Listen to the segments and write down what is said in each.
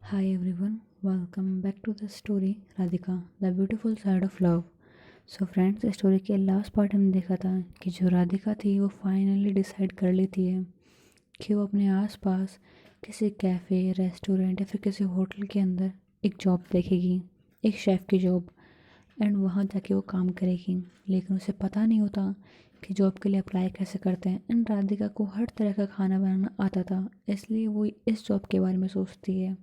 Hi everyone, welcome back to the story Radhika, the beautiful side of love. So friends, story के last part हमने देखा था कि जो राधिका थी वो फाइनली डिसाइड कर लेती है कि वो अपने आसपास किसी कैफ़े, रेस्टोरेंट या फिर किसी होटल के अंदर एक जॉब देखेगी, एक शेफ़ की जॉब। एंड वहाँ जाके वो काम करेगी, लेकिन उसे पता नहीं होता कि जॉब के लिए अप्लाई कैसे करते हैं। एंड राधिका को हर तरह का खाना बनाना आता था, इसलिए वो इस जॉब के बारे में सोचती है।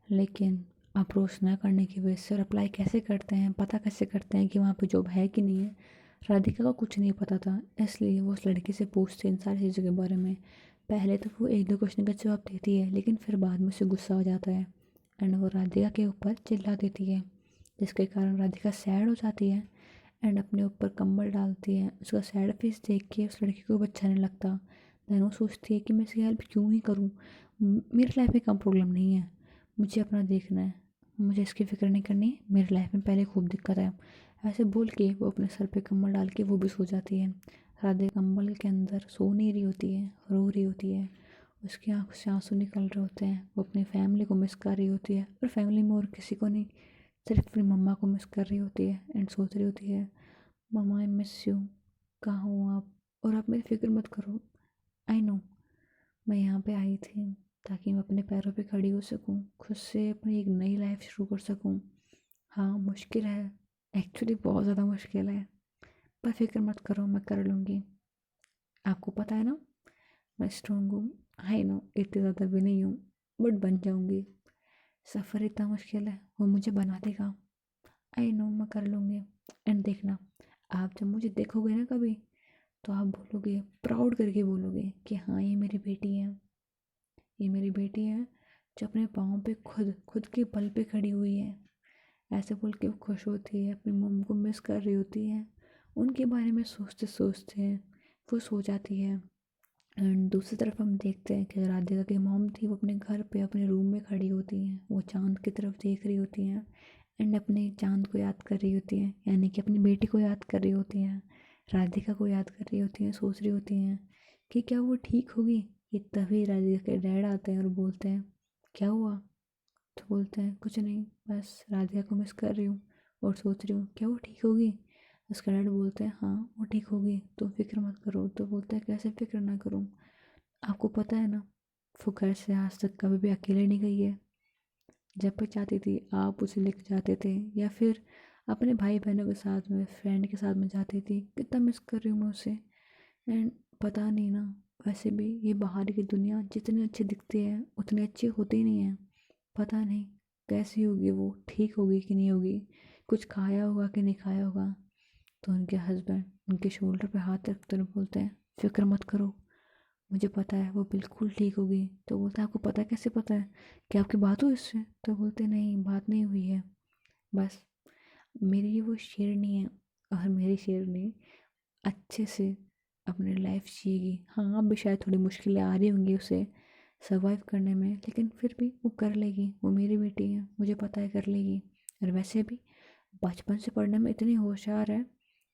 लेकिन अप्रोच ना करने की वजह से और अप्लाई कैसे करते हैं, पता कैसे करते हैं कि वहाँ पे जॉब है कि नहीं है, राधिका को कुछ नहीं पता था। इसलिए वो उस लड़की से पूछती है इन सारी चीज़ों के बारे में। पहले तो वो एक दो क्वेश्चन का जवाब देती है, लेकिन फिर बाद में उसे गुस्सा हो जाता है एंड वो राधिका के ऊपर चिल्ला देती है, जिसके कारण राधिका सैड हो जाती है एंड अपने ऊपर कंबल डालती है। उसका सैड फेस देख के उस लड़की को अच्छा नहीं लगता। देन वो सोचती है कि मैं इसकी हेल्प क्यों ही करूँ, मेरी लाइफ में कम प्रॉब्लम नहीं है, मुझे अपना देखना है, मुझे इसकी फ़िक्र नहीं करनी है, मेरी लाइफ में पहले खूब दिक्कत है। ऐसे बोल के वो अपने सर पे कंबल डाल के वो भी सो जाती है। राधे कंबल के अंदर सो नहीं रही होती है, रो रही होती है। उसकी आँख से आंसू निकल रहे होते हैं। वो अपनी फैमिली को मिस कर रही होती है, और फैमिली में और किसी को नहीं, सिर्फ अपनी मम्मा को मिस कर रही होती है। एंड सोच रही होती है, मम्मा आई मिस यू, कहाँ हो आप, और आप मेरी फ़िक्र मत करो। आई नो, मैं यहाँ पे आई थी ताकि मैं अपने पैरों पे खड़ी हो सकूँ, खुद से अपनी एक नई लाइफ शुरू कर सकूँ। हाँ, मुश्किल है, एक्चुअली बहुत ज़्यादा मुश्किल है, पर फिक्र मत करो, मैं कर लूँगी। आपको पता है ना, मैं स्ट्रॉन्ग हूँ। आई नो इतनी ज़्यादा भी नहीं हूँ, बट बन जाऊँगी। सफ़र इतना मुश्किल है, वो मुझे बना देगा। आई नो मैं कर लूँगी। एंड देखना, आप जब मुझे देखोगे ना कभी, तो आप बोलोगे, प्राउड करके बोलोगे कि हाँ ये मेरी बेटी है, ये मेरी बेटी है जो अपने पाँव पे खुद खुद के बल पे खड़ी हुई है। ऐसे बोल के वो खुश होती है, अपनी मम्मी को मिस कर रही होती है। उनके बारे में सोचते सोचते वो सो जाती है। एंड दूसरी तरफ हम देखते हैं कि राधिका की मॉम थी, वो अपने घर पे अपने रूम में खड़ी होती हैं, वो चांद की तरफ देख रही होती हैं एंड अपने चांद को याद कर रही होती हैं, यानी कि अपनी बेटी को याद कर रही होती हैं, राधिका को याद कर रही होती हैं, सोच रही होती हैं कि क्या वो ठीक होगी। ये तभी राधिका के डैड आते हैं और बोलते हैं, क्या हुआ। तो बोलते हैं कुछ नहीं, बस राधिका को मिस कर रही हूँ और सोच रही हूँ क्या वो ठीक होगी। उसका डैड बोलते हैं हाँ वो ठीक होगी, तुम फिक्र मत करो। तो बोलता है कैसे फिक्र ना करूँ, आपको पता है ना, वो घर से आज तक कभी भी अकेले नहीं गई है। जब भी चाहती थी आप उसे लेकर जाते थे, या फिर अपने भाई बहनों के साथ में, फ्रेंड के साथ में जाती थी। कितना मिस कर रही हूँ मैं उसे। एंड पता नहीं ना, वैसे भी ये बाहर की दुनिया जितनी अच्छी दिखती है उतनी अच्छी होती नहीं है। पता नहीं कैसी होगी वो, ठीक होगी कि नहीं होगी, कुछ खाया होगा कि नहीं खाया होगा। तो उनके हस्बैंड उनके शोल्डर पे हाथ रखते हुए बोलते हैं, फिक्र मत करो, मुझे पता है वो बिल्कुल ठीक होगी। तो बोलता है आपको पता है, कैसे पता है, क्या आपकी बात हुई इससे। तो बोलते नहीं, बात नहीं हुई है, बस मेरी वो शेरनी है और मेरी शेरनी अच्छे से अपनी लाइफ जिएगी। हाँ अब भी शायद थोड़ी मुश्किलें आ रही होंगी उसे सर्वाइव करने में, लेकिन फिर भी वो कर लेगी, वो मेरी बेटी है, मुझे पता है कर लेगी। और वैसे भी बचपन से पढ़ने में इतनी होशियार है,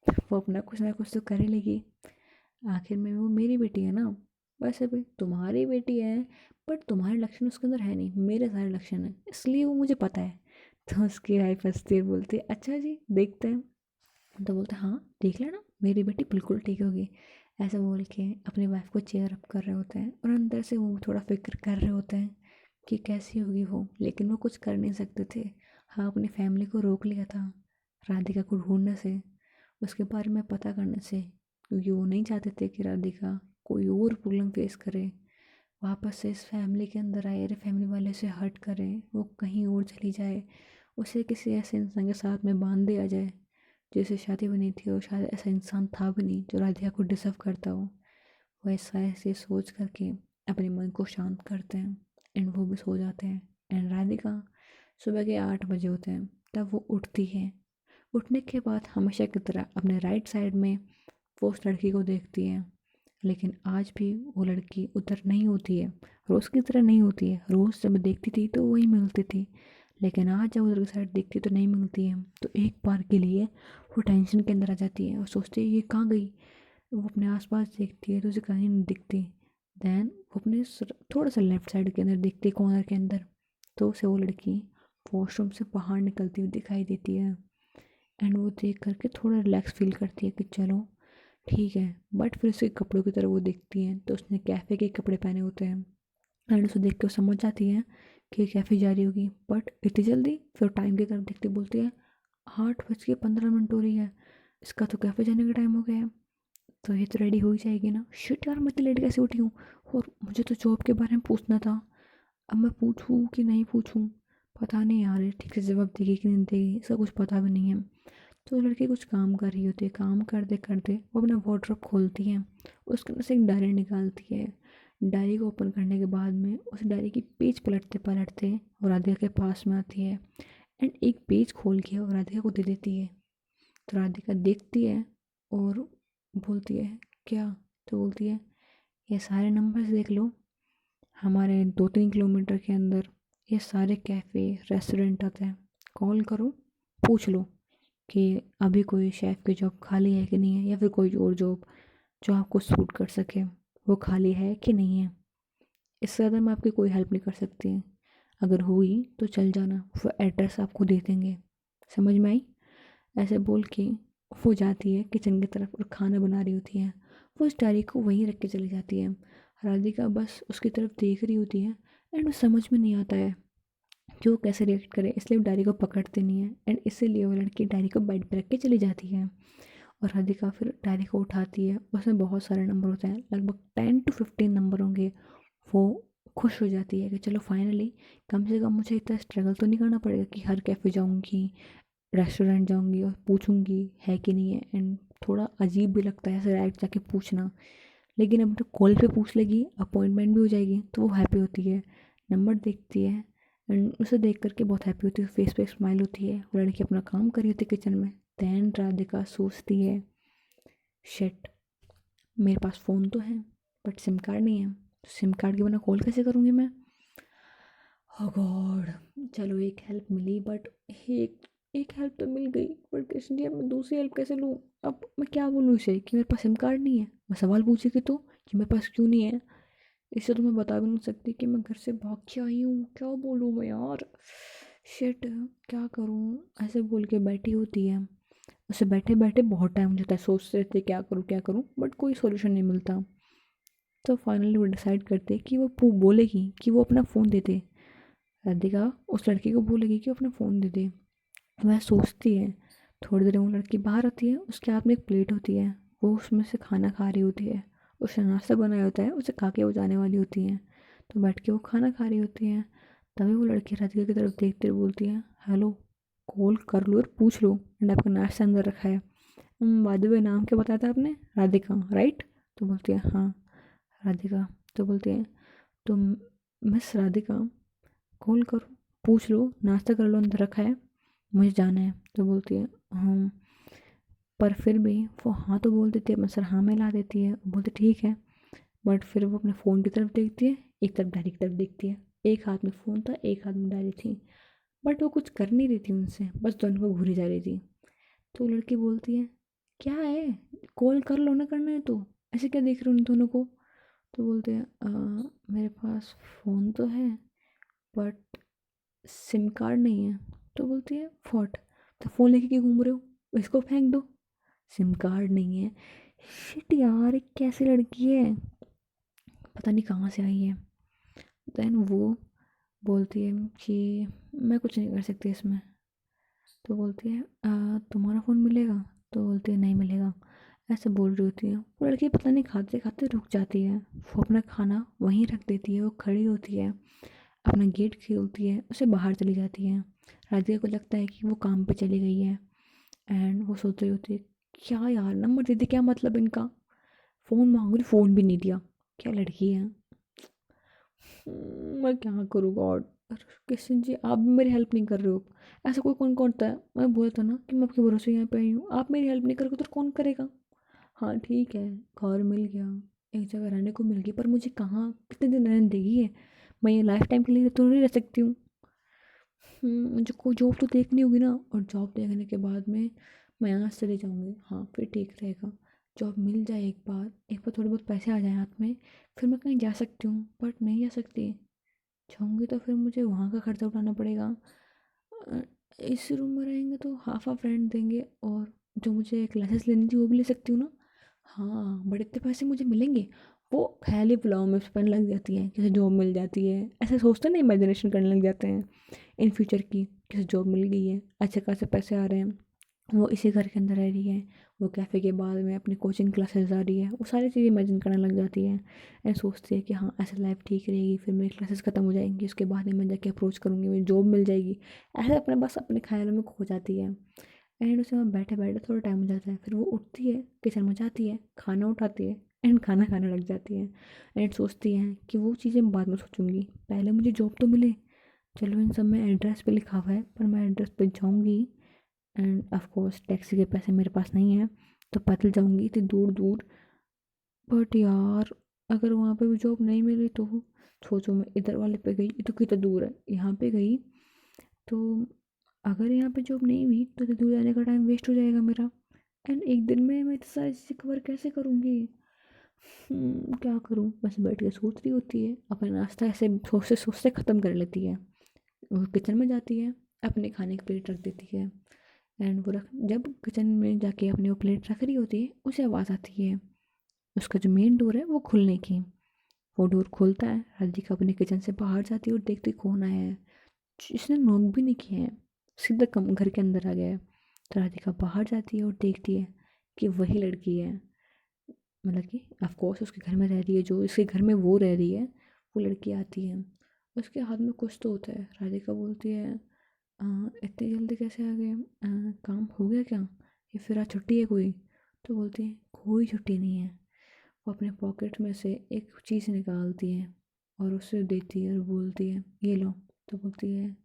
वो अपना कुछ ना कुछ तो कर ही लेगी। आखिर में वो मेरी बेटी है ना। वैसे भी तुम्हारी बेटी है, बट तुम्हारे लक्षण उसके अंदर है नहीं, मेरे सारे लक्षण हैं, इसलिए वो मुझे पता है। तो उसकी वाइफ हंसती है, बोलती है अच्छा जी देखते हैं। तो बोलते हैं हाँ देख लेना, मेरी बेटी बिल्कुल ठीक होगी। ऐसा बोल के अपनी वाइफ को चेयर अप कर रहे होते हैं, और अंदर से वो थोड़ा फिक्र कर रहे होते हैं कि कैसी होगी वो, लेकिन वो कुछ कर नहीं सकते थे। हाँ अपनी फैमिली को रोक लिया था राधिका को ढूंढने से, उसके बारे में पता करने से, क्योंकि वो नहीं चाहते थे कि राधिका कोई और प्रॉब्लम फेस करे, वापस से इस फैमिली के अंदर आए, अरे फैमिली वाले से हट करे, वो कहीं और चली जाए, उसे किसी ऐसे इंसान के साथ में बांध दिया जाए जिससे शादी भी नहीं थी, और शायद ऐसा इंसान था भी नहीं जो राधिका को डिजर्व करता हो। वो ऐसा ऐसे सोच करके अपने मन को शांत करते हैं एंड वो भी सो जाते हैं। एंड राधिका सुबह के 8 बजे होते हैं तब वो उठती है। उठने के बाद हमेशा की तरह अपने राइट साइड में वो उस लड़की को देखती है, लेकिन आज भी वो लड़की उधर नहीं होती है, रोज़ की तरह नहीं होती है। रोज़ जब देखती थी तो वही मिलती थी, लेकिन आज जब उधर की साइड देखती तो नहीं मिलती है। तो एक बार के लिए वो टेंशन के अंदर आ जाती है और सोचती है ये कहाँ गई। वो अपने आसपास देखती है तो उसे कहीं नहीं दिखती। देन वो अपने थोड़ा सा लेफ्ट साइड के अंदर देखती है, कॉर्नर के अंदर, तो उसे वो लड़की वॉशरूम से बाहर निकलती हुई दिखाई देती है। एंड वो देख करके थोड़ा रिलैक्स फील करती है कि चलो ठीक है। बट फिर उसके कपड़ों की तरफ वो देखती है तो उसने कैफ़े के कपड़े पहने होते हैं। एंड उसे देख के वो समझ जाती है कि कैफ़े जा रही होगी, बट इतनी जल्दी। फिर टाइम की तरफ देखती बोलती है 8:15 हो रही है, इसका तो कैफ़े जाने का टाइम हो गया है, तो ये तो रेडी हो ही जाएगी ना। शिट यार, मैं इतनी लेट कैसे उठी हूँ, और मुझे तो जॉब के बारे में पूछना था। अब मैं पूछूँ कि नहीं पूछूँ, पता नहीं यार ये ठीक से जवाब देगी कि नहीं देगी, इसका कुछ पता भी नहीं है। तो लड़की कुछ काम कर रही होती है, काम करते करते वो अपना वार्डरोब खोलती है, उसके अंदर से एक डायरी निकालती है। डायरी को ओपन करने के बाद में उस डायरी की पेज पलटते पलटते वो राधिका के पास में आती है। एंड एक पेज खोल के वो राधिका को दे देती है। तो राधिका देखती है और बोलती है क्या। तो बोलती है ये सारे नंबर्स देख लो, हमारे 2-3 किलोमीटर के अंदर ये सारे कैफ़े रेस्टोरेंट आते हैं, कॉल करो, पूछ लो कि अभी कोई शेफ़ की जॉब खाली है कि नहीं है, या फिर कोई और जॉब जो आपको सूट कर सके वो खाली है कि नहीं है। इससे ज़्यादा मैं आपकी कोई हेल्प नहीं कर सकती। अगर हुई तो चल जाना, वो एड्रेस आपको दे देंगे। समझ में आई। ऐसे बोल के वो जाती है किचन की तरफ और खाना बना रही होती है। वो उस डायरी को वहीं रख के चली जाती है। राधिका बस उसकी तरफ देख रही होती है। एंड वो समझ में नहीं आता है कि वो कैसे रिएक्ट करे, इसलिए वो डायरी को पकड़ते नहीं है। एंड इसीलिए वो लड़की डायरी को बेड पर रख के चली जाती है। और राधिका फिर डायरी को उठाती है, उसमें बहुत सारे नंबर होते हैं, लगभग 10 to 15 नंबर होंगे। वो खुश हो जाती है कि चलो फाइनली कम से कम मुझे इतना स्ट्रगल तो नहीं करना पड़ेगा कि हर कैफ़े जाऊँगी, रेस्टोरेंट जाऊँगी और पूछूँगी है कि नहीं है। एंड थोड़ा अजीब भी लगता है ऐसे डायरेक्ट जाके पूछना, लेकिन अब तो कॉल पे पूछ लेगी, अपॉइंटमेंट भी हो जाएगी, तो वो हैप्पी होती है। नंबर देखती है एंड उसे देख करके बहुत हैप्पी होती है, फेस पे स्माइल होती है। वो लड़की अपना काम कर रही होती है किचन में। दैन राधिका सोचती है शिट, मेरे पास फ़ोन तो है बट सिम कार्ड नहीं है, तो सिम कार्ड के बिना कॉल कैसे करूँगी मैं। ओह गॉड। चलो एक हेल्प मिली, बट एक एक हेल्प तो मिल गई, बट कृष्ण जी अब मैं दूसरी हेल्प कैसे लूँ। अब मैं क्या बोलूँ इसे कि मेरे पास सिम कार्ड नहीं है। मैं सवाल पूछेगी तो कि मेरे पास क्यों नहीं है। इसे तो मैं बता भी नहीं सकती कि मैं घर से भाग के आई हूँ। क्या बोलूँ मैं यार, शिट, क्या करूँ। ऐसे बोल के बैठी होती है। उसे बैठे बैठे बहुत टाइम हो जाता है, सोचते रहते क्या करूँ, बट कोई सोल्यूशन नहीं मिलता। तो फाइनली वो डिसाइड करते कि वो बोलेगी कि वो अपना फ़ोन दे दे। राधिका उस लड़की को बोलेगी कि वो अपना फ़ोन दे दे। वह सोचती है। थोड़ी देर में वो लड़की बाहर आती है, उसके हाथ में एक प्लेट होती है, वो उसमें से खाना खा रही होती है। उसने नाश्ता बनाया होता है, उसे खा के वो जाने वाली होती है। तो बैठ के वो खाना खा रही होती है। तभी वो लड़की राधिका की तरफ देखते हुए बोलती है हेलो, कॉल कर लो और पूछ लो एंड आपका नाश्ता अंदर रखा है। बाय द वे नाम क्या बताया था आपने, राधिका राइट। तो बोलती है हाँ राधिका। तो बोलती है तो मिस राधिका, कॉल करो, पूछ लो, नाश्ता कर लो, अंदर रखा है, मुझे जाना है। तो बोलती है हाँ। पर फिर भी वो हाँ तो बोल देती है, मतलब हाँ में ला देती है, बोलती ठीक है। बट फिर वो अपने फ़ोन की तरफ देखती है, एक तरफ डायरी की तरफ देखती है। एक हाथ में फ़ोन था, एक हाथ में डायरी थी, बट वो कुछ कर नहीं रही थी उनसे, बस दोनों को घूरी जा रही थी। तो लड़की बोलती है क्या है, कॉल कर लो ना, करना है तो ऐसे क्या देख रहे हो उन दोनों को। तो बोलते हैं मेरे पास फ़ोन तो है बट सिम कार्ड नहीं है। तो बोलती है फॉट, तो फ़ोन लेके क्यों घूम रहे हो, इसको फेंक दो, सिम कार्ड नहीं है। शिट यार, ये कैसी लड़की है, पता नहीं कहाँ से आई है। देन वो बोलती है कि मैं कुछ नहीं कर सकती इसमें। तो बोलती है तुम्हारा फ़ोन मिलेगा। तो बोलती है नहीं मिलेगा। ऐसे बोल रही होती है। वो लड़की पता नहीं खाते खाते रुक जाती है, वो अपना खाना वहीं रख देती है, वो खड़ी होती है, अपना गेट खोलती है, उसे बाहर चली जाती है। राधिका को लगता है कि वो काम पे चली गई है। एंड वो सोच रही होती है क्या यार, नंबर दे दे, क्या मतलब इनका, फ़ोन मांग रही, फ़ोन भी नहीं दिया, क्या लड़की है। मैं क्या करूँ गॉड। कृष्ण जी आप भी मेरी हेल्प नहीं कर रहे हो। ऐसा कोई कौन करता है, मैं बोला था ना कि मैं आपके भरोसे यहाँ पे आई हूँ, आप मेरी हेल्प नहीं करोगे तो कौन करेगा। हाँ ठीक है, घर मिल गया, एक जगह रहने को मिल गई, पर मुझे कहाँ कितने दिन रहने देगी है। मैं ये लाइफ टाइम के लिए तो नहीं रह सकती हूँ। मुझे कोई जॉब तो देखनी होगी ना, और जॉब देखने के बाद में मैं यहाँ से चले जाऊँगी, हाँ फिर ठीक रहेगा। जॉब मिल जाए एक बार थोड़े बहुत पैसे आ जाए हाथ में, फिर मैं कहीं जा सकती हूँ, बट नहीं जा सकती। जाऊँगी तो फिर मुझे वहाँ का खर्चा उठाना पड़ेगा। अ, इस रूम में रहेंगे तो हाफ़ ऑफ रेंट देंगे, और जो मुझे क्लासेस लेनी थी वो भी ले सकती हूँ ना। हाँ, बट इतने पैसे मुझे मिलेंगे। वो ख़याली पुलाव में पड़ने लग जाती है, कैसे जॉब मिल जाती है, ऐसे सोचते हैं ना, इमेजिनेशन करने लग जाते हैं इन फ्यूचर की, कैसे जॉब मिल गई है, अच्छे खासे पैसे आ रहे हैं, वो इसी घर के अंदर रह रही है, वो कैफ़े के बाद में अपनी कोचिंग क्लासेस जा रही है, वो सारी चीज़ें इमेजिन करने लग जाती है। एंड सोचती है कि हाँ, ऐसे लाइफ ठीक रहेगी, फिर मेरी क्लासेस ख़त्म हो जाएंगी, उसके बाद ही मैं जाके अप्रोच करूँगी, मेरी जॉब मिल जाएगी। ऐसे अपने बस अपने ख्यालों में खो जाती है। एंड उसे वहाँ बैठे बैठे थोड़ा टाइम हो जाता है, फिर वो उठती है, किचन में जाती है, खाना उठाती है, एंड खाना खाने लग जाती है। एंड सोचती है कि वो चीज़ें मैं बाद में सोचूंगी, पहले मुझे जॉब तो मिले। चलो, इन सब में एड्रेस पे लिखा हुआ है, पर मैं एड्रेस पे जाऊँगी, एंड ऑफ कोर्स टैक्सी के पैसे मेरे पास नहीं है, तो पैदल जाऊँगी इतनी दूर दूर। बट यार, अगर वहाँ पे भी जॉब नहीं मिली तो सोचो, मैं इधर वाले पे गई, ये तो कितना दूर है, यहाँ पे गई तो अगर यहाँ पे जॉब नहीं हुई तो दूर जाने का टाइम वेस्ट हो जाएगा मेरा। एंड एक दिन में मैं इतनी सारी चीज़ें कवर कैसे करूँगी? क्या करूँ? बस बैठ के सोच रही होती है, अपना नाश्ता ऐसे सोचते सोचते ख़त्म कर लेती है। वो किचन में जाती है, अपने खाने की प्लेट रख देती है, एंड वो रख जब किचन में जाके अपनी वो प्लेट रख रही होती है, उसे आवाज़ आती है उसका जो मेन डोर है वो खुलने की। वो डोर खुलता है, राधिका अपने किचन से बाहर जाती है और देखती है कौन आया है। इसने नॉक भी नहीं किया है, सीधा कम घर के अंदर आ गया है। तो राधिका बाहर जाती है और देखती है कि वही लड़की है, मतलब कि ऑफ कोर्स उसके घर में रह रही है, जो इसके घर में वो रह रही है, वो लड़की आती है। उसके हाथ में कुछ तो होता है। राधिका बोलती है, इतनी जल्दी कैसे आ गए? काम हो गया क्या, या फिर आज छुट्टी है कोई? तो बोलती है कोई छुट्टी नहीं है। वो अपने पॉकेट में से एक चीज़ निकालती है और उसे देती है और बोलती है ये लो। तो बोलती है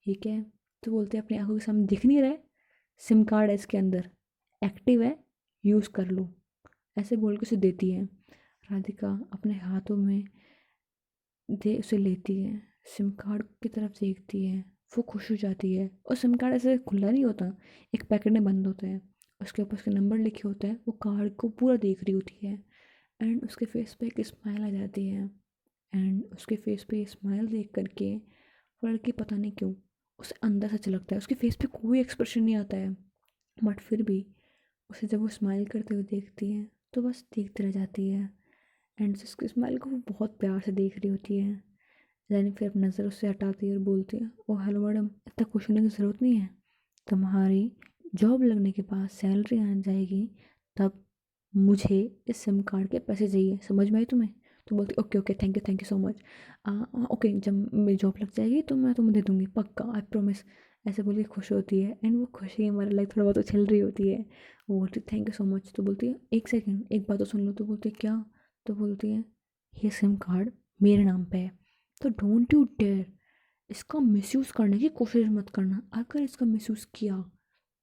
ये क्या है? तो बोलती है अपनी आंखों के सामने दिख नहीं रहा है, सिम कार्ड है इसके अंदर, एक्टिव है, यूज़ कर लो। ऐसे बोल के उसे देती है। राधिका अपने हाथों में दे उसे लेती है, सिम कार्ड की तरफ देखती है, वो खुश हो जाती है। और सिम कार्ड ऐसे खुला नहीं होता, एक पैकेट में बंद होता है, उसके ऊपर उसके नंबर लिखे होते हैं, वो कार्ड को पूरा देख रही होती है। एंड उसके फेस पे एक स्माइल आ जाती है। एंड उसके फेस पे स्माइल देख करके वो लड़की पता नहीं क्यों उसे अंदर से चिढ़ता है। उसके फेस पे कोई एक्सप्रेशन नहीं आता है, बट फिर भी उसे जब वो स्माइल करते हुए देखती है तो बस देखती रह जाती है। एंड उसकी स्माइल को वो बहुत प्यार से देख रही होती है। जैनी फिर अपनी नज़र उससे हटाती है और बोलती है, ओ हेलो मैडम, इतना खुश होने की ज़रूरत नहीं है। तुम्हारी जॉब लगने के बाद सैलरी आ जाएगी, तब मुझे इस सिम कार्ड के पैसे चाहिए, समझ में आई तुम्हें? तो बोलती okay okay, thank you so much. Okay, जब मेरी जॉब लग जाएगी तो मैं तुम्हें दे दूँगी, पक्का, आई प्रॉमिस। ऐसे बोल के खुश होती है, एंड वो खुशी हमारे लाइक थोड़ा बहुत उछल रही होती है। वो बोलती है थैंक यू सो मच। तो बोलती है एक सेकेंड, एक बात तो सुन लो। तो बोलती है क्या? तो बोलती है ये सिम कार्ड मेरे नाम पे है, तो डोंट यू डेयर इसका मिसयूज़ करने की कोशिश मत करना। अगर इसका मिसयूज़ किया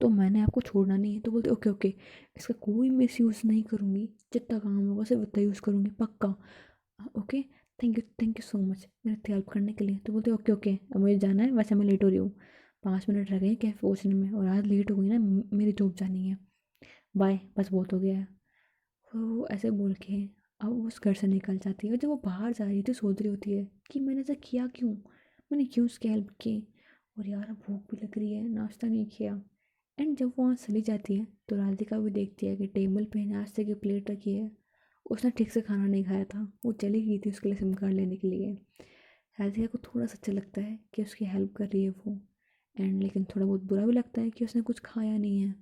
तो मैंने आपको छोड़ना नहीं है। तो बोलते ओके ओके, इसका कोई मिसयूज़ नहीं करूँगी, जितना काम होगा सिर्फ उतना यूज़ करूँगी, पक्का। Okay, thank you so much मेरी इतनी हेल्प करने के लिए। तो बोलते ओके ओके, अब मुझे जाना है, वैसे मैं लेट हो रही हूँ, 5 मिनट रह गए हैं कैफ़े पहुँचने में, और आज लेट हो गई ना, मेरी जॉब जानी है, बाय, बस बहुत हो गया है। वो ऐसे बोल के अब वो उस घर से निकल जाती है। और जब वो बाहर जा रही है तो सोच रही होती है कि मैंने ऐसा किया क्यों, मैंने क्यों उसकी हेल्प की, और यार अब भूख भी लग रही है, नाश्ता नहीं किया। एंड जब वो वहाँ चली जाती है तो राधिका भी देखती है कि टेबल पे नाश्ते की प्लेट रखी है, उसने ठीक से खाना नहीं खाया था, वो चली गई थी उसके लिए सिम कार्ड लेने के लिए। राधिका को थोड़ा सा अच्छा लगता है कि उसकी हेल्प कर रही है वो, एंड लेकिन थोड़ा बहुत बुरा भी लगता है कि उसने कुछ खाया नहीं है।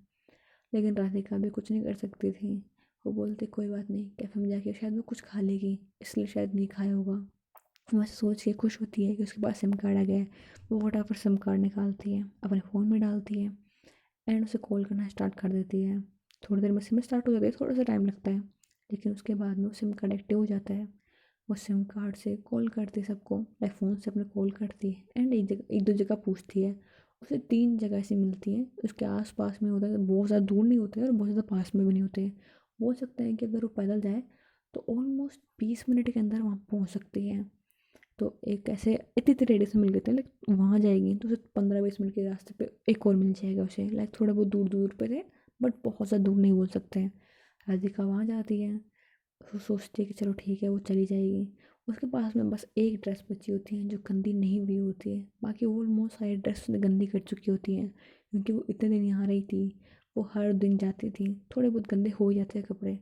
लेकिन राधिका भी कुछ नहीं कर सकती थी। वो बोलती कोई बात नहीं, कैफ़े में जाके शायद वो कुछ खा लेगी, इसलिए शायद नहीं खाया होगा। वो ऐसे सोच के खुश होती है कि उसके पास सिम कार्ड आ गया है। वो फटाफट सिम कार्ड निकालती है, अपने फ़ोन में डालती है, एंड उसे कॉल करना स्टार्ट कर देती है। थोड़ी देर में सिम स्टार्ट हो जाती है, थोड़ा सा टाइम लगता है, लेकिन उसके बाद में वो सिम कार्ड एक्टिव हो जाता है। वो सिम कार्ड से कॉल करती है सबको, लाइक फ़ोन से अपने कॉल करती है, एंड एक दो जगह पूछती है। उसे 3 जगह ऐसी मिलती हैं, उसके आस-पास में होता है, बहुत ज़्यादा दूर नहीं होते हैं और बहुत ज़्यादा पास में भी नहीं होते हैं। बोल सकते हैं कि अगर वो पैदल जाए तो ऑलमोस्ट 20 मिनट के अंदर वहाँ पहुँच सकती है। तो एक ऐसे इतनी इतनी रेडियस में मिल गए थे, लाइक वहाँ जाएगी तो उसे 15-20 मिनट के रास्ते पे एक और मिल जाएगा उसे, लाइक थोड़ा बहुत दूर दूर पे थे, बट बहुत ज़्यादा दूर नहीं बोल सकते हैं। राधिका वहाँ जाती है, वो सोचती है कि चलो ठीक है, वो चली जाएगी। उसके पास में बस एक ड्रेस बची होती है जो गंदी नहीं हुई होती है, बाकी ऑलमोस्ट सारी ड्रेस उसने गंदी कर चुकी होती हैं, क्योंकि वो इतने दिन यहाँ रही थी, वो हर दिन जाती थी, थोड़े बहुत गंदे हो ही जाते हैं कपड़े।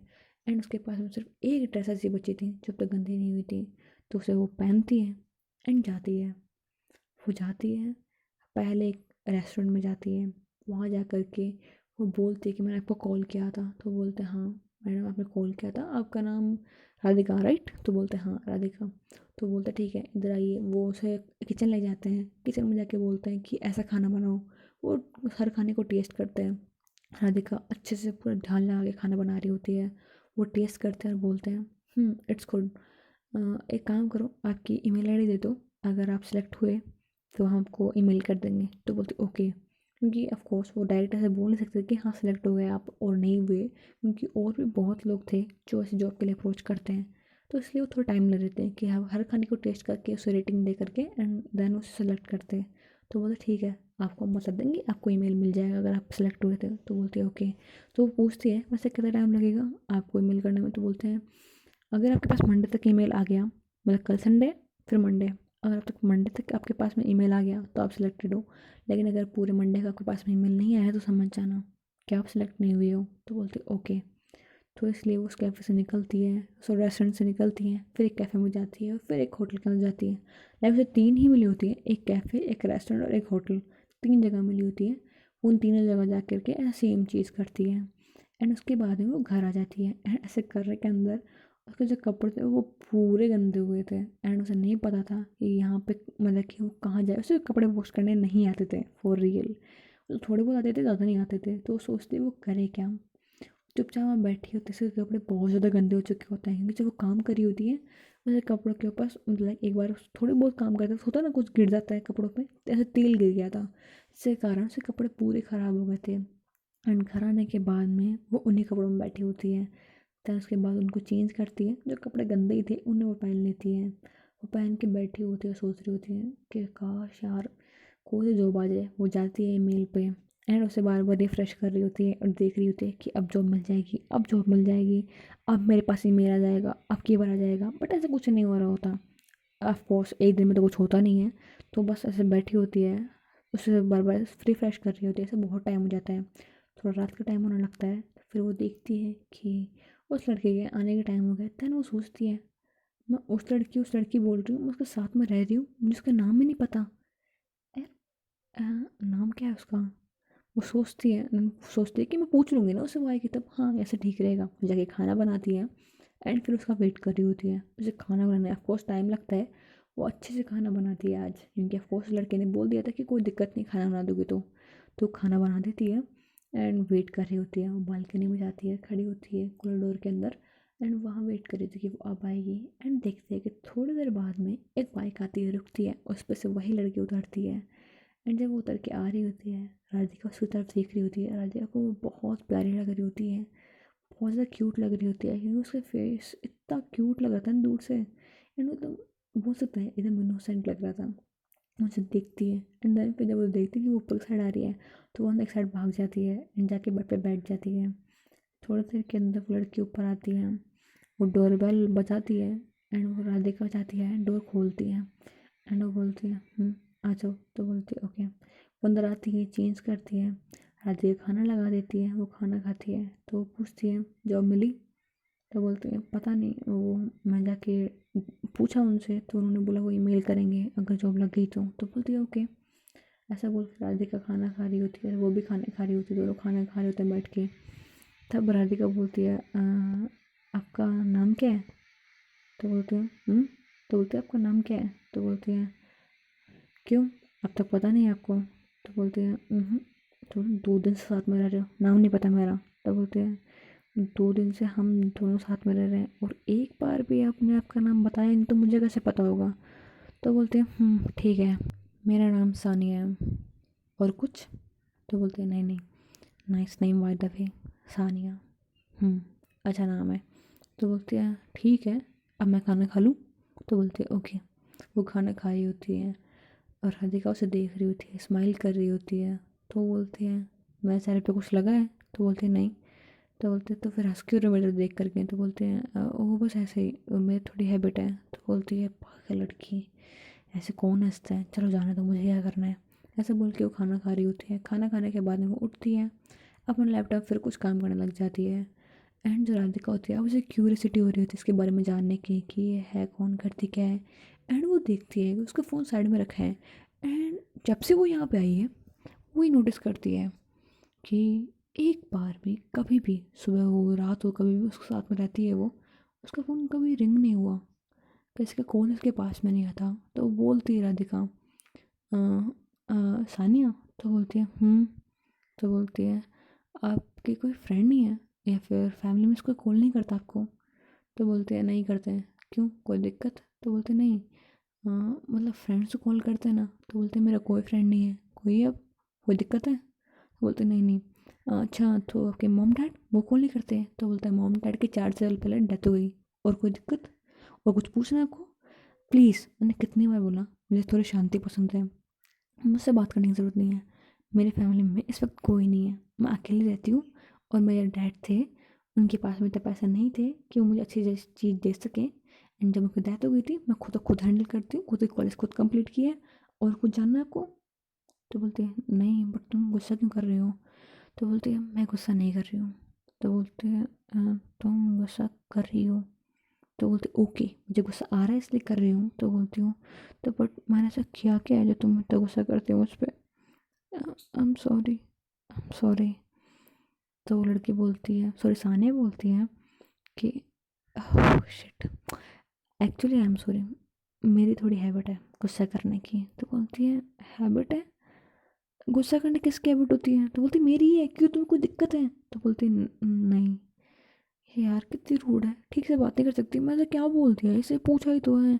एंड उसके पास में सिर्फ एक ड्रेस ऐसी बची थी जो अब तक गंदी नहीं हुई थी, तो उसे वो पहनती है एंड जाती है। वो जाती है, पहले एक रेस्टोरेंट में जाती है, वहाँ जा कर के वो बोलती है कि मैंने आपको कॉल किया था, तो बोलते हैं हाँ मैडम आपने कॉल किया था, आपका नाम राधिका राइट, तो बोलते हैं हाँ राधिका। तो बोलते ठीक है इधर आइए, वो उसे किचन ले जाते हैं, किचन में जाके बोलते हैं कि ऐसा खाना बनाओ। वो हर खाने को टेस्ट करते हैं, राधिका अच्छे से पूरा ध्यान लगा के खाना बना रही होती है। वो टेस्ट करते हैं और बोलते हैं इट्स गुड, एक काम करो आपकी ईमेल आईडी दे दो, अगर आप सेलेक्ट हुए तो हम आपको ईमेल कर देंगे। तो बोलते ओके, क्योंकि ऑफ कोर्स वो डायरेक्ट ऐसे बोल नहीं सकते कि हाँ सेलेक्ट हो गए आप और नहीं हुए, क्योंकि और भी बहुत लोग थे जो ऐसे जॉब के लिए अप्रोच करते हैं। तो इसलिए वो थोड़ा टाइम ले लेते हैं कि हम हर खाने को टेस्ट करके उसे रेटिंग दे करके एंड देन उसे सेलेक्ट करते हैं। तो बोलते ठीक है आपको हम बता देंगे, आपको ईमेल मिल जाएगा अगर आप सेलेक्ट हुए थे। तो बोलते हैं ओके। तो वो पूछती है वैसे कितना टाइम लगेगा आपको ईमेल करने में, तो बोलते हैं अगर आपके पास मंडे तक ईमेल आ गया, मतलब कल संडे फिर मंडे, अगर अब तक मंडे तक आपके पास में ईमेल आ गया तो आप सिलेक्टेड हो, लेकिन अगर पूरे मंडे का आपके पास में ईमेल नहीं आया तो समझ जाना कि आप सिलेक्ट नहीं हुए हो। तो बोलते ओके। तो इसलिए वो उस कैफ़े से निकलती है, उस रेस्टोरेंट से निकलती है, फिर एक कैफ़े में जाती है और फिर एक होटल के अंदर जाती है। लाइक उसे 3 ही मिली होती है, एक कैफ़े, एक रेस्टोरेंट और एक होटल, 3 जगह मिली होती है। उन तीनों जगह जा कर के सेम चीज़ करती है एंड उसके बाद में वो घर आ जाती है एंड ऐसे करने के अंदर उसके जो कपड़े थे वो पूरे गंदे हुए थे एंड उसे नहीं पता था कि यहाँ पे मतलब कि वो कहाँ जाए। उसे कपड़े वॉश करने नहीं आते थे फॉर रियल, थोड़े बहुत आते थे, ज़्यादा नहीं आते थे। तो वो सोचती वो करे क्या, चुपचाप वहाँ बैठी होती है, उसके कपड़े बहुत ज़्यादा गंदे हो चुके होते हैं, क्योंकि जब वो काम कर रही होती है उसके कपड़ों के ऊपर मतलब एक बार थोड़ी बहुत काम करते तो होता है ना कुछ गिर जाता है कपड़ों पे, तो ऐसे तेल गिर गया था, जिसके कारण उसके कपड़े पूरे ख़राब हो गए थे। एंड घर आने के बाद में वो उन्हीं कपड़ों में बैठी होती है। फिर उसके बाद उनको चेंज करती है, जो कपड़े गंदे ही थे उन्हें वो पहन लेती है। वो पहन के बैठी होती है, सोच रही होती है कि काश यार कोई सी जॉब आ जाए। वो जाती है ईमेल पे एंड उसे बार बार रिफ्रेश कर रही होती है और देख रही होती है कि अब जॉब मिल जाएगी, अब जॉब मिल जाएगी, अब मेरे पास ईमेल आ जाएगा, अब की बार आ जाएगा, बट ऐसा कुछ नहीं हो रहा होता। ऑफ कोर्स एक दिन में तो कुछ होता नहीं है, तो बस ऐसे बैठी होती है, उसे बार बार रिफ्रेश कर रही होती है। ऐसे बहुत टाइम हो जाता है, थोड़ा रात का टाइम होने लगता है। फिर वो देखती है कि उस लड़के के आने का टाइम हो गया। देन वो सोचती है मैं उस लड़की बोल रही हूँ, मैं उसके साथ में रह रही हूँ, मुझे उसका नाम ही नहीं पता। यार नाम क्या है उसका। वो सोचती है कि मैं पूछ लूँगी ना उससे, वो आएगी तब, हाँ ऐसे ठीक रहेगा। वो जाके खाना बनाती है एंड फिर उसका वेट कर रही होती है। उसे खाना बनाने ऑफकोर्स टाइम लगता है, वो अच्छे से खाना बनाती है आज, क्योंकि ऑफकोर्स लड़के ने बोल दिया था कि कोई दिक्कत नहीं खाना बना दोगी तो खाना बना देती है एंड वेट कर रही होती है। वो बालकनी में जाती है, खड़ी होती है कॉरिडोर के अंदर एंड वहाँ वेट कर रही थी कि वो अब आएगी। एंड देखते हैं कि थोड़ी देर बाद में एक बाइक आती है, रुकती है, उस पर से वही लड़की उतरती है एंड जब वो उतर के आ रही होती है, राधिका उसकी तरफ देख रही होती है। राधिका को वो बहुत प्यारी लग रही होती है, बहुत ज़्यादा क्यूट लग रही होती है, क्योंकि उसका फेस इतना क्यूट लग रहा था ना दूर से एंड एकदम बोल सकते हैं एकदम इनोसेंट लग रहा था। मुझे देखती है एंड देन फिर जब वो देखती है कि वो ऊपर की साइड आ रही है, तो वो एक साइड भाग जाती है एंड जाके बेड पे बैठ जाती है। थोड़ी देर के अंदर वो लड़की ऊपर आती है, वो डोरबेल बजाती है एंड वो राधिका जाती है, डोर खोलती है एंड वो बोलती है आ जाओ। तो बोलती है ओके। वो अंदर आती है, चेंज करती है, राधिका खाना लगा देती है, वो खाना खाती है। तो वो पूछती है जॉब मिली, तो बोलती है पता नहीं, वो मैं जाके पूछा उनसे तो उन्होंने बोला वो ईमेल करेंगे अगर जॉब लग गई तो बोलती है ओके। ऐसा बोल के राधिका खाना खा रही होती है, वो भी खाना खा रही होती है, दोनों खाना खा रहे होते हैं बैठ के। तब राधिका बोलती है आपका नाम क्या है?" तो बोलते हैं तो बोलते हैं आपका नाम क्या है?" तो बोलती है क्यों, अब तक पता नहीं आपको?" तो बोलते हैं तो 2 दिन से साथ में रह रहे हो, नाम नहीं पता मेरा?" तो बोलते हैं 2 दिन से हम दोनों साथ में रह रहे हैं और एक बार भी आपने आपका नाम बताया नहीं, तो मुझे कैसे पता होगा?" तो बोलते हैं ठीक है, मेरा नाम सानिया है, और कुछ?" तो बोलते हैं नहीं नहीं, nice name by the way, Sania. अच्छा नाम है। तो बोलती है ठीक है, अब मैं खाना खा लूँ? तो बोलती है ओके। वो खाना खा रही होती है और राधिका उसे देख रही होती है, स्माइल कर रही होती है। तो बोलती है मेरे चेहरे पे कुछ लगा है? तो बोलती है नहीं। तो बोलते तो फिर हँस क्यों रहे हो मेरे देख करके? तो बोलते हैं वो बस ऐसे ही मेरी थोड़ी हैबिट है। तो बोलती है पागल लड़की, ऐसे कौन हँसता है, चलो जाने दो, मुझे क्या करना है। ऐसे बोल के वो खाना खा रही होती है। खाना खाने के बाद में वो उठती है, अपना लैपटॉप फिर कुछ काम करने लग जाती है। एंड जो राधिका होती है अब उसे क्यूरियोसिटी हो रही होती है इसके बारे में जानने की कि ये है कौन, करती क्या है। एंड वो देखती है कि उसका फ़ोन साइड में रखा है। एंड जब से वो यहाँ पे आई है वही नोटिस करती है कि एक बार भी कभी भी सुबह हो रात हो कभी भी उसके साथ में रहती है वो, उसका फ़ोन कभी रिंग नहीं हुआ, किसी का कॉल उसके पास में नहीं आता। तो वो बोलती है राधिका सानिया। तो बोलती है तो बोलती है आपके कोई फ्रेंड नहीं है या फिर फैमिली में से कोई कॉल नहीं करता आपको? तो बोलते हैं नहीं करते हैं। क्यों, कोई दिक्कत? तो बोलते नहीं मतलब फ्रेंड्स तो कॉल करते हैं ना। तो बोलते हैं मेरा कोई फ्रेंड नहीं है। कोई अब कोई दिक्कत है? तो बोलते नहीं नहीं। अच्छा तो आपके मॉम डैड वो कॉल नहीं करते हैं? तो बोलता है मॉम डैड की 4 साल पहले डेथ हो गई। और कोई दिक्कत और कुछ पूछना है आपको? प्लीज़, मैंने कितनी बार बोला मुझे थोड़ी शांति पसंद है, मुझसे बात करने की ज़रूरत नहीं है। मेरी फैमिली में इस वक्त कोई नहीं है, मैं अकेली रहती हूँ। और मेरे डैड थे, उनके पास में इतने पैसे नहीं थे कि वो मुझे अच्छी चीज़ दे सकें। एंड जब उनकी डेथ हो गई थी मैं खुद हैंडल करती हूँ, खुद ही कॉलेज खुद कंप्लीट किया है। और कुछ जानना है आपको? तो बोलती है नहीं, बट तुम गुस्सा क्यों कर रही हो? तो बोलती है मैं गुस्सा नहीं कर रही हूँ। तो बोलते हैं तुम गुस्सा कर रही हो? तो बोलती ओके, मुझे गुस्सा आ रहा है इसलिए कर रही हूँ। तो बोलती हूँ तो बट मैंने ऐसा किया क्या है जो तुम इतना गुस्सा करती हो मुझ पर? I am sorry, I am sorry. तो वो लड़की बोलती है, सॉरी सानिया बोलती है कि shit, actually I am sorry, मेरी थोड़ी हैबिट है गुस्सा करने की। तो बोलती है हैबिट है? गुस्सा करने किसकी हैबिट होती है? तो बोलती मेरी ही है, क्यों तुम्हें कोई दिक्कत है? तो बोलती नहीं। ये यार कितनी रूड है, ठीक से बात नहीं कर सकती? मैं तो क्या बोल दिया, इसे पूछा ही तो है।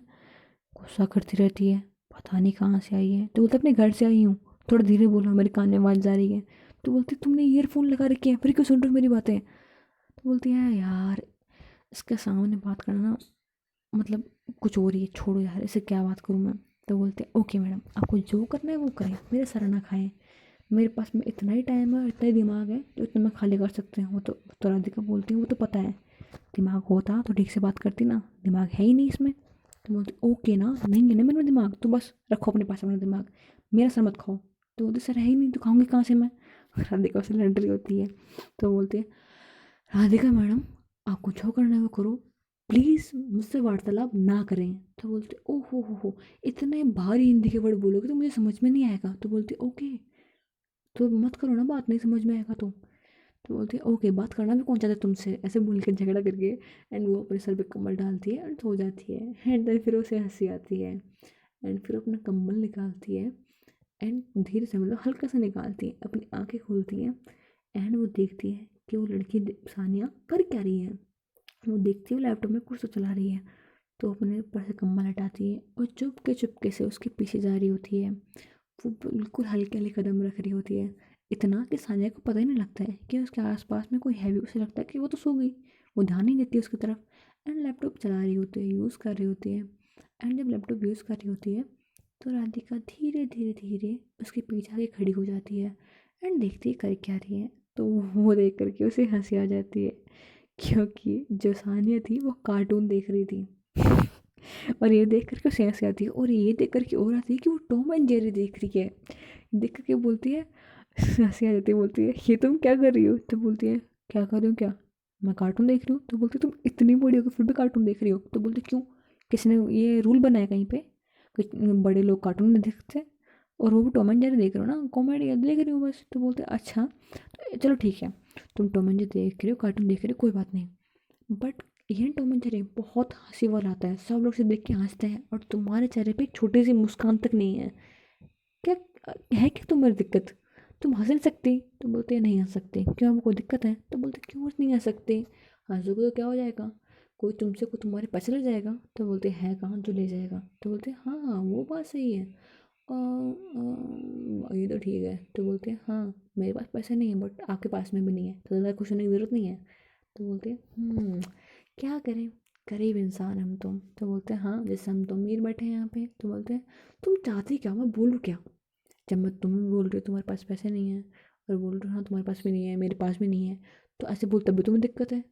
गुस्सा करती रहती है, पता नहीं कहाँ से आई है। तो बोलते अपने घर से आई हूँ। थोड़ा धीरे बोलो, मेरे कान में आवाज़ जा रही है। तो बोलती तुमने ईयरफोन लगा रखे हैं फिर क्यों सुन रहे हो मेरी बातें? तो बोलती है यार इसके सामने बात करना ना, मतलब कुछ और ही है, छोड़ो यार इसे क्या बात करूँ मैं। तो बोलते हैं ओके मैडम, आपको जो करना है वो करें, मेरे सर ना खाएं। मेरे पास में इतना ही टाइम है और इतना ही दिमाग है जो इतना मैं खाली कर सकते हैं। वो तो राधिका बोलती हूँ वो तो पता है, दिमाग होता तो ठीक से बात करती ना, दिमाग है ही नहीं इसमें। तो बोलती ओके ना, नहीं है ना मेरे में दिमाग, तो बस रखो अपने पास अपना दिमाग, मेरा सर मत खाओ। तो बोलते सर है ही नहीं तो खाऊंगी कहाँ से मैं? राधिका उससे लड़ रही होती है। तो बोलती है राधिका मैडम, आपको जो करना है वो करो, प्लीज़ मुझसे वार्तालाप ना करें। तो बोलते ओहो हो, इतने भारी हिंदी के वर्ड बोलोगे तो मुझे समझ में नहीं आएगा। तो बोलती ओके, तो मत करो ना बात, नहीं समझ में आएगा तो। तो बोलती है ओके, बात करना भी कौन चाहता है तुमसे, ऐसे बोल के झगड़ा करके। एंड वो अपने सर पे कम्बल डालती है एंड सो जाती है। एंड देन फिर उसे हंसी आती है। एंड फिर अपना कम्बल निकालती है एंड धीरे से मतलब हल्का सा निकालती है, अपनी आंखें खोलती है। एंड वो देखती है कि वो लड़की सानिया कर क्या रही है। वो देखती है वो लैपटॉप में कुछ तो चला रही है। तो अपने ऊपर से कम्बल हटाती है और चुपके चुपके से उसके पीछे जा रही होती है। वो बिल्कुल हल्के हल्के कदम रख रही होती है, इतना कि सानिया को पता ही नहीं लगता है कि उसके आसपास में कोई है भी। उसे लगता है कि वो तो सो गई, वो ध्यान नहीं देती उसकी तरफ। एंड लैपटॉप चला रही होती है, यूज़ कर रही होती है। एंड जब लैपटॉप यूज़ कर रही होती है तो राधिका धीरे धीरे धीरे उसके पीछे आके खड़ी हो जाती है एंड देखती है कर क्या रही है। तो वो देख करके उसे हंसी आ जाती है, क्योंकि जो सानिया थी वो कार्टून देख रही थी। और ये देख करके उसे हंसी आती है, और ये देख करके और आती है कि वो टॉम एंड जेरी देख रही है। देख करके बोलती है, हंसी आ जाती है, बोलती है ये तुम क्या कर रही हो? तो बोलती है क्या कर रही हूँ क्या, मैं कार्टून देख रही हूँ। तो बोलती तुम इतनी बड़ी हो गई फिर भी कार्टून देख रही हो? तो बोलती क्यों, किसी ने ये रूल बनाया कहीं पे कि बड़े लोग कार्टून नहीं देखते? और वो भी टॉम एंड जेरी देख रहे हो ना, कॉमेडी देख रही हूँ बस। तो बोलते अच्छा तो चलो ठीक है, तुम टॉम एंड जेरी देख रही हो, कार्टून देख रही हो, कोई बात नहीं, बट ये टॉम एंड जेरी बहुत हंसी वाला आता है, सब लोग से देख के हंसते हैं और तुम्हारे चेहरे पे एक छोटी सी मुस्कान तक नहीं है। क्या है क्या तुम्हारी दिक्कत, तुम हंस नहीं सकती? तो बोलते हैं नहीं हंस सकते, क्यों आपको कोई दिक्कत है? तो बोलते क्यों नहीं हंस सकते, हंसोगे तो क्या हो जाएगा, कोई तुमसे कोई तुम्हारे पैसे ले जाएगा? तो बोलते हैं कहाँ जो ले जाएगा? तो बोलते हैं हाँ वो बात सही है। ये तो ठीक है। तो बोलते हैं हाँ मेरे पास पैसे नहीं है बट आपके पास में भी नहीं है, तो ज़्यादा खुश होने की ज़रूरत नहीं है। तो बोलते हैं क्या करें, गरीब इंसान हम तुम। तो बोलते हैं हाँ जैसे हम तो अमीर बैठे हैं यहाँ पे। तो बोलते हैं तुम चाहती क्या, मैं बोलूँ क्या? जब मैं तुम्हें बोल रही हूँ तुम्हारे पास पैसे नहीं है और बोल रही हूँ हाँ तुम्हारे पास भी नहीं है, मेरे पास भी नहीं है, तो ऐसे बोलते तभी तुम्हें दिक्कत है।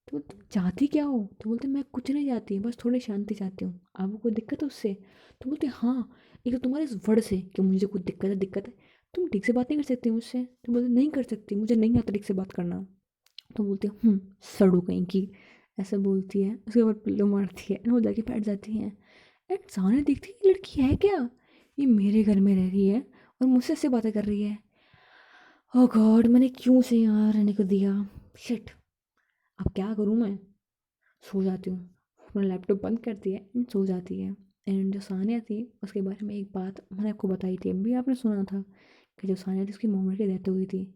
तो तुम चाहती क्या हो? तो बोलते मैं कुछ नहीं चाहती, बस थोड़ी शांति चाहती हूँ। आपको कोई दिक्कत है उससे? तो बोलते हाँ, एक तो तुम्हारे इस वर्ड से कि मुझे कुछ दिक्कत है, तुम ठीक से बात नहीं कर सकती मुझसे। तो बोलते नहीं कर सकती, मुझे नहीं आता ठीक से बात करना। तो बोलती है सड़ू कहीं की, ऐसा बोलती है। उसके बाद पिल्लो मारती है, वो जाके बैठ जाती है। एंड सामने देखती है ये लड़की है क्या, ये मेरे घर में रह रही है और मुझसे ऐसे बातें कर रही है। ओह गॉड, मैंने क्यों से यहाँ रहने को दिया। शिट, अब क्या करूँ मैं। सो जाती हूँ, अपना लैपटॉप बंद करती है एंड सो जाती है। एंड जो सानिया थी उसके बारे में एक बात मैंने आपको बताई थी, अभी आपने सुना था कि जो सानिया थी उसकी मम्मी की डेथ हो गई थी।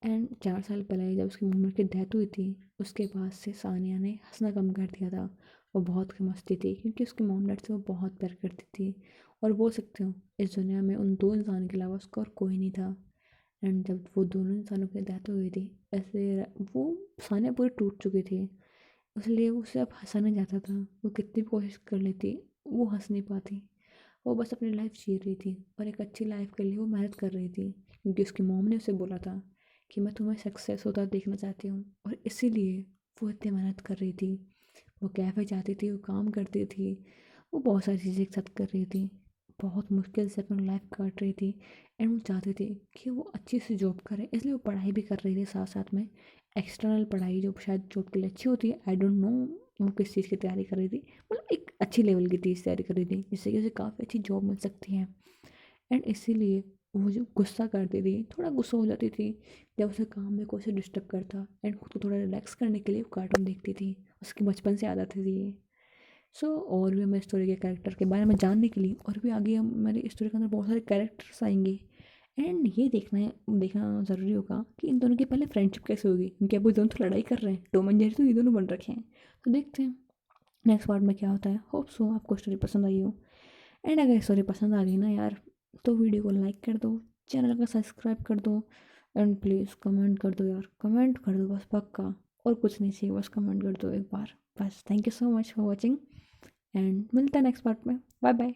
एंड 4 साल पहले जब उसकी मम्मी की डेथ हुई थी, उसके बाद से सानिया ने हंसना कम कर दिया था। वो बहुत कम हंसती थी क्योंकि उसके मॉम डैड से वो बहुत प्यार करती थी। और बोल सकते हो इस दुनिया में उन दो इंसान के अलावा उसका और कोई नहीं था। एंड जब वो दोनों इंसानों की डेथ हो गई थी, ऐसे वो सानिया पूरी टूट चुकी थी। इसलिए उसे अब हँसा नहीं जाता था। वो कितनी भी कोशिश कर लेती, वो हँस नहीं पाती। वो बस अपनी लाइफ जी रही थी और एक अच्छी लाइफ के लिए वो मेहनत कर रही थी, क्योंकि उसकी मॉम ने उसे बोला था कि मैं तुम्हें सक्सेस होता देखना चाहती हूँ। और इसीलिए वो इतनी मेहनत कर रही थी। वो कैफ़े जाती थी, वो काम करती थी, वो बहुत सारी चीज़ें एक साथ कर रही थी। बहुत मुश्किल से अपनी लाइफ काट रही थी। एंड वो चाहती थी कि वो अच्छी सी जॉब करे, इसलिए वो पढ़ाई भी कर रही थी साथ साथ में। एक्सटर्नल पढ़ाई जो शायद जॉब के लिए अच्छी होती है, आई डोंट नो वो किस चीज़ की तैयारी कर रही थी। मतलब एक अच्छी लेवल की चीज़ तैयारी कर रही थी जिससे कि उसे काफ़ी अच्छी जॉब मिल सकती है। एंड इसीलिए वो जो गुस्सा करती थी, थोड़ा गुस्सा हो जाती थी जब उसे काम में कोई से डिस्टर्ब करता। एंड खुद को थोड़ा रिलैक्स करने के लिए वो कार्टून देखती थी। उसके बचपन से आदत थी ये। सो और भी हमें स्टोरी के कैरेक्टर के बारे में जानने के लिए और भी आगे हम हमारी स्टोरी के अंदर बहुत सारे कैरेक्टर्स आएंगे। एंड ये देखना ज़रूरी होगा कि इन दोनों की पहले फ्रेंडशिप कैसे होगी, क्योंकि अब वो दोनों तो लड़ाई कर रहे हैं, टॉम एंड जेरी तो ये दोनों बन रखे हैं। तो देखते हैं नेक्स्ट पार्ट में क्या होता है। होप सो आपको स्टोरी पसंद आई हो। एंड अगर स्टोरी पसंद आ गई ना यार, तो वीडियो को लाइक कर दो, चैनल को सब्सक्राइब कर दो। एंड प्लीज़ कमेंट कर दो यार, कमेंट कर दो बस पक्का। और कुछ नहीं चाहिए, बस कमेंट कर दो एक बार। बस thank you so much for watching and मिलते हैं नेक्स्ट पार्ट में। Bye bye.